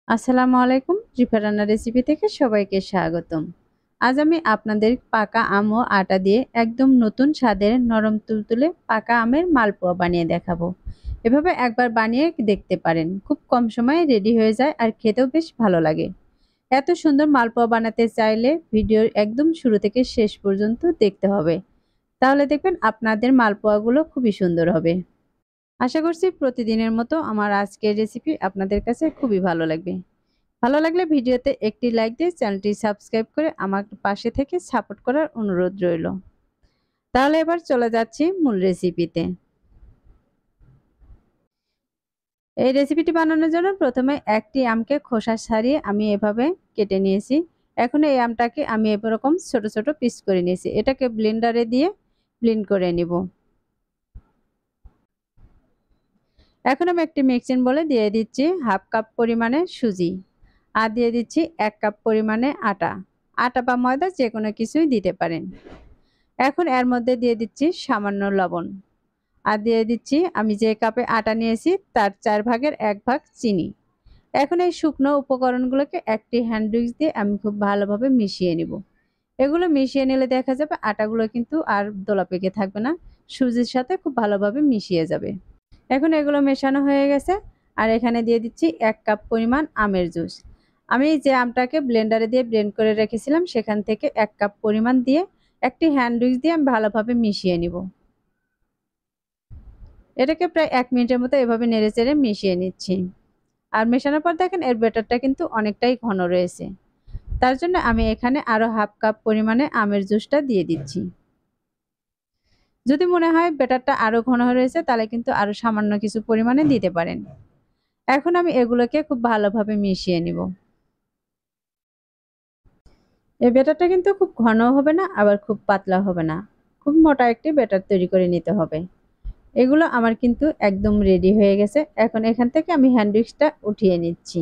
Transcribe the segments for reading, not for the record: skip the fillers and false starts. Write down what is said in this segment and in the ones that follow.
আসসালামু আলাইকুম। রিফা রান্না রেসিপি থেকে সবাইকে স্বাগতম। আজ আমি আপনাদের পাকা আম ও আটা দিয়ে একদম নতুন স্বাদের নরম তুলতুলে পাকা আমের মালপোয়া বানিয়ে দেখাবো। এভাবে একবার বানিয়ে দেখতে পারেন। খুব কম সময়ে রেডি হয়ে যায় আর খেতেও বেশ ভালো লাগে। এত সুন্দর মালপোয়া বানাতে চাইলে ভিডিওর একদম শুরু থেকে শেষ পর্যন্ত দেখতে হবে। তাহলে দেখবেন আপনাদের মালপোয়াগুলো খুবই সুন্দর হবে। আশা করছি প্রতিদিনের মতো আমার আজকের রেসিপি আপনাদের কাছে খুবই ভালো লাগবে। ভালো লাগলে ভিডিওতে একটি লাইক দিয়ে চ্যানেলটি সাবস্ক্রাইব করে আমার পাশে থেকে সাপোর্ট করার অনুরোধ রইল। তাহলে এবার চলে যাচ্ছি মূল রেসিপিতে। এই রেসিপিটি বানানোর জন্য প্রথমে একটি আমকে খোসা ছাড়িয়ে আমি এভাবে কেটে নিয়েছি। এখন এই আমটাকে আমি এরকম ছোট ছোট পিস করে নিয়েছি। এটাকে ব্লেন্ডারে দিয়ে ব্লেন্ড করে নিব। এখন আমি একটি মিক্সিং বলে দিয়ে দিচ্ছি হাফ কাপ পরিমাণে সুজি আর দিয়ে দিচ্ছি 1 কাপ পরিমাণে আটা। আটা বা ময়দা যে কোনো কিছুই দিতে পারেন। এখন এর মধ্যে দিয়ে দিচ্ছি সামান্য লবণ আর দিয়ে দিচ্ছি আমি যে কাপে আটা নিয়েছি তার 4 ভাগের 1 ভাগ চিনি। এখন এই শুকনো উপকরণগুলোকে একটি হ্যান্ড উইক্স দিয়ে আমি খুব ভালোভাবে মিশিয়ে নিব। এগুলো মিশিয়ে নিলে দেখা যাবে আটাগুলো কিন্তু আর দলা পেকে থাকবে না, সুজির সাথে খুব ভালোভাবে মিশিয়ে যাবে। এখন এগুলো মেশানো হয়ে গেছে আর এখানে দিয়ে দিচ্ছি 1 কাপ পরিমাণ আমের জুস। আমি যে আমটাকে ব্লেন্ডারে দিয়ে ব্লেন্ড করে রেখেছিলাম সেখান থেকে 1 কাপ পরিমাণ দিয়ে একটি হ্যান্ড উইক্স দিয়ে আমি ভালোভাবে মিশিয়ে নিব। এটাকে প্রায় 1 মিনিটের মতো এভাবে নেড়েচেড়ে মিশিয়ে নিচ্ছি। আর মেশানোর পর দেখেন এর ব্যাটারটা কিন্তু অনেকটাই ঘন রয়েছে। তার জন্য আমি এখানে আরো হাফ কাপ পরিমাণে আমের জুসটা দিয়ে দিচ্ছি। যদি মনে হয় ব্যাটারটা আরো ঘন হয়ে রয়েছে তাহলে কিন্তু আরো সামান্য কিছু পরিমাণে দিতে পারেন। এখন আমি এগুলোকে খুব ভালোভাবে মিশিয়ে নিব। এই ব্যাটারটা কিন্তু খুব ঘনও হবে না আবার খুব পাতলা হবে না, খুব মোটা একটি ব্যাটার তৈরি করে নিতে হবে। এগুলো আমার কিন্তু একদম রেডি হয়ে গেছে। এখন এখান থেকে আমি হ্যান্ড উইক্সটা উঠিয়ে নিচ্ছি।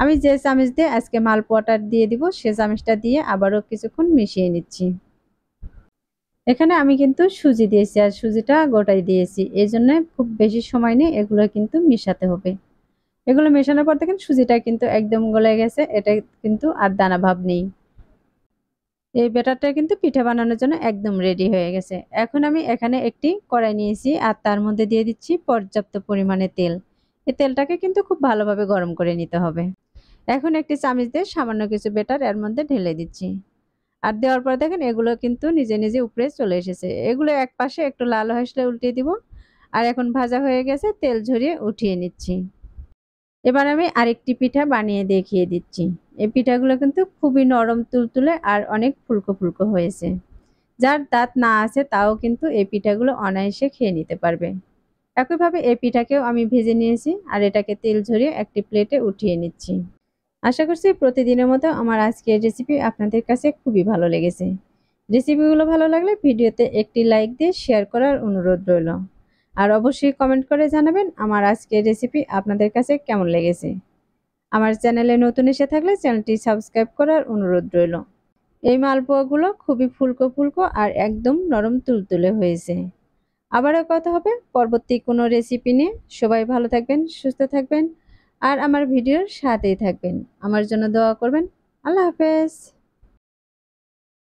আমি যে চামচ দিয়ে আজকে মালপোয়াটা দিয়ে দিব সে চামচটা দিয়ে আবারও কিছুক্ষণ মিশিয়ে নিচ্ছি। এখানে আমি কিন্তু সুজি দিয়েছি আর সুজিটা গোটাই দিয়েছি, এই জন্য খুব বেশি সময় নেই, এগুলো কিন্তু মিশাতে হবে। এগুলো মেশানোর পর দেখেন সুজিটা কিন্তু একদম গলে গেছে, এটা কিন্তু আর দানা ভাব নেই। এই ব্যাটারটা কিন্তু পিঠা বানানোর জন্য একদম রেডি হয়ে গেছে। এখন আমি এখানে একটি কড়াই নিয়েছি আর তার মধ্যে দিয়ে দিচ্ছি পর্যাপ্ত পরিমাণে তেল। এই তেলটাকে কিন্তু খুব ভালোভাবে গরম করে নিতে হবে। এখন একটি চামচ দিয়ে সামান্য কিছু ব্যাটার এর মধ্যে ঢেলে দিচ্ছি। আর দেওয়ার পর দেখেন এগুলো কিন্তু নিজে নিজে উপরে চলে এসেছে। এগুলো এক পাশে একটু লাল হয়ে আসলে উল্টিয়ে দিব। আর এখন ভাজা হয়ে গেছে, তেল ঝরিয়ে উঠিয়ে নিচ্ছি। এবার আমি আরেকটি পিঠা বানিয়ে দেখিয়ে দিচ্ছি। এই পিঠাগুলো কিন্তু খুবই নরম তুলতুলে আর অনেক ফুলকো ফুলকো হয়েছে। যার দাঁত না আছে তাও কিন্তু এই পিঠাগুলো অনায়াসে খেয়ে নিতে পারবে। একইভাবে এই পিঠাকেও আমি ভেজে নিয়েছি আর এটাকে তেল ঝরিয়ে একটি প্লেটে উঠিয়ে নিচ্ছি। আশা করছি প্রতিদিনের মতো আমার আজকের রেসিপি আপনাদের কাছে খুবই ভালো লেগেছে। রেসিপিগুলো ভালো লাগলে ভিডিওতে একটি লাইক দিয়ে শেয়ার করার অনুরোধ রইল। আর অবশ্যই কমেন্ট করে জানাবেন আমার আজকের রেসিপি আপনাদের কাছে কেমন লেগেছে। আমার চ্যানেলে নতুন এসে থাকলে চ্যানেলটি সাবস্ক্রাইব করার অনুরোধ রইল। এই মালপোয়াগুলো খুবই ফুলকো ফুলকো আর একদম নরম তুলতুলে হয়েছে। আবারও কথা হবে পরবর্তী কোনো রেসিপি নিয়ে। সবাই ভালো থাকবেন, সুস্থ থাকবেন আর আমার ভিডিওর সাথেই থাকবেন। আমার জন্য দোয়া করবেন। আল্লাহ হাফেজ।